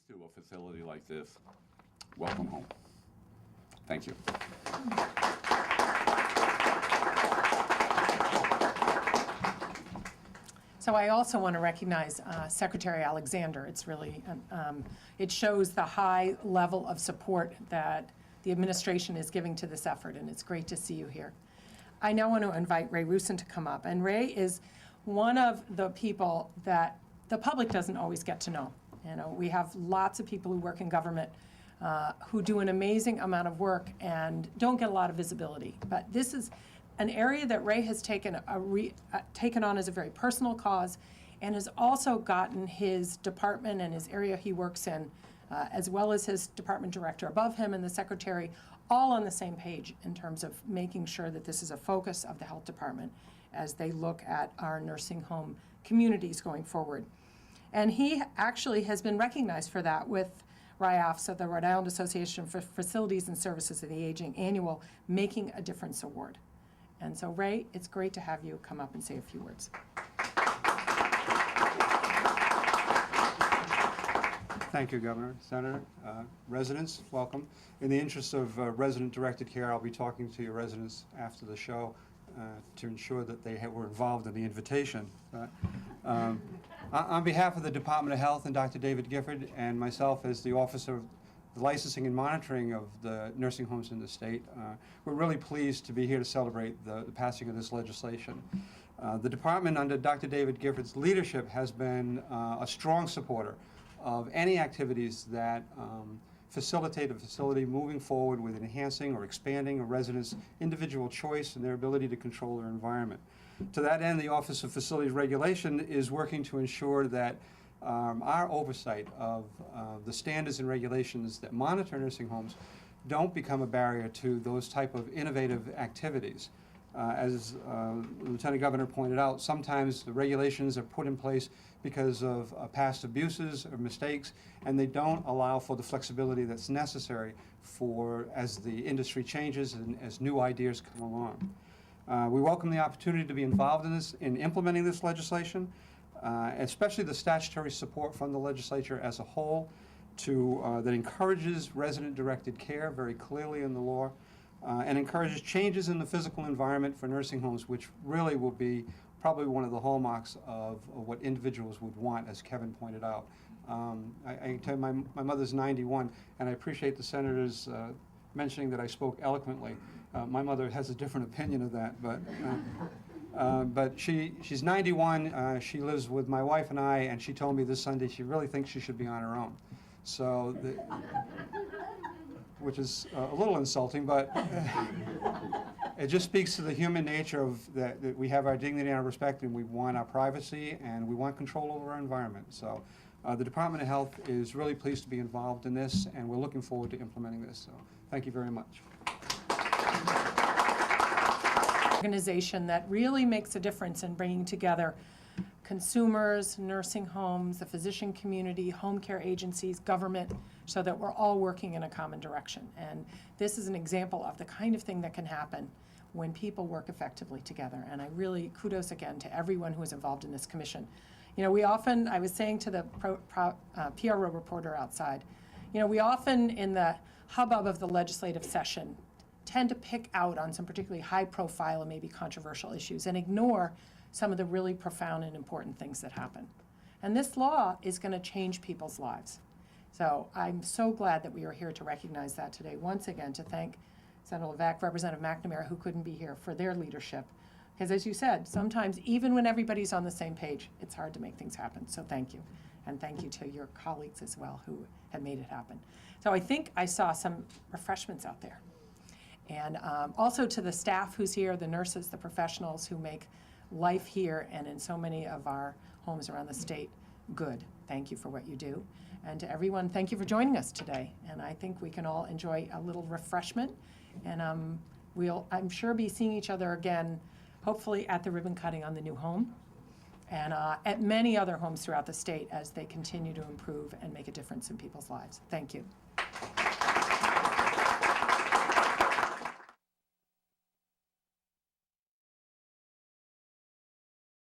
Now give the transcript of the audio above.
to a facility like this, welcome home. Thank you. So I also want to recognize Secretary Alexander. It's really, it shows the high level of support that the administration is giving to this effort, and it's great to see you here. I now want to invite Ray Rusin to come up, and Ray is one of the people that the public doesn't always get to know. You know, we have lots of people who work in government who do an amazing amount of work and don't get a lot of visibility. But this is an area that Ray has taken on as a very personal cause, and has also gotten his department and his area he works in, as well as his department director above him and the secretary, all on the same page in terms of making sure that this is a focus of the health department as they look at our nursing home communities going forward. And he actually has been recognized for that with RIAF, so the Rhode Island Association for Facilities and Services of the Aging annual Making a Difference Award. And so, Ray, it's great to have you come up and say a few words. Thank you, Governor, Senator. Residents, welcome. In the interest of resident-directed care, I'll be talking to your residents after the show to ensure that they were involved in the invitation. On behalf of the Department of Health and Dr. David Gifford and myself as the Officer of the Licensing and Monitoring of the nursing homes in the state, we're really pleased to be here to celebrate the passing of this legislation. The department under Dr. David Gifford's leadership has been a strong supporter of any activities that facilitate a facility moving forward with enhancing or expanding a resident's individual choice and their ability to control their environment. To that end, the Office of Facilities Regulation is working to ensure that our oversight of the standards and regulations that monitor nursing homes don't become a barrier to those type of innovative activities. As Lieutenant Governor pointed out, sometimes the regulations are put in place because of past abuses or mistakes, and they don't allow for the flexibility that's necessary for as the industry changes and as new ideas come along. We welcome the opportunity to be involved in implementing this legislation, especially the statutory support from the legislature as a whole that encourages resident-directed care very clearly in the law, and encourages changes in the physical environment for nursing homes, which really will be probably one of the hallmarks of what individuals would want, as Kevin pointed out. I can tell you my mother's 91, and I appreciate the senators mentioning that I spoke eloquently. My mother has a different opinion of that, but she's 91. She lives with my wife and I, and she told me this Sunday she really thinks she should be on her own. So, which is a little insulting, but it just speaks to the human nature of that we have our dignity and our respect, and we want our privacy, and we want control over our environment. So the Department of Health is really pleased to be involved in this, and we're looking forward to implementing this. So thank you very much. Organization that really makes a difference in bringing together consumers, nursing homes, the physician community, home care agencies, government, so that we're all working in a common direction. And this is an example of the kind of thing that can happen when people work effectively together. And I really kudos again to everyone who is involved in this commission. You know, we often, I was saying to the PRO reporter outside, you know, we often in the hubbub of the legislative session tend to pick out on some particularly high profile and maybe controversial issues and ignore some of the really profound and important things that happen. And this law is going to change people's lives. So I'm so glad that we are here to recognize that today. Once again, to thank Senator Levesque, Representative McNamara, who couldn't be here, for their leadership. Because as you said, sometimes even when everybody's on the same page, it's hard to make things happen. So thank you. And thank you to your colleagues as well who have made it happen. So I think I saw some refreshments out there. And also to the staff who's here, the nurses, the professionals who make life here and in so many of our homes around the state good. Thank you for what you do. And to everyone, thank you for joining us today. And I think we can all enjoy a little refreshment. And we'll, I'm sure, be seeing each other again, hopefully at the ribbon cutting on the new home and at many other homes throughout the state as they continue to improve and make a difference in people's lives. Thank you.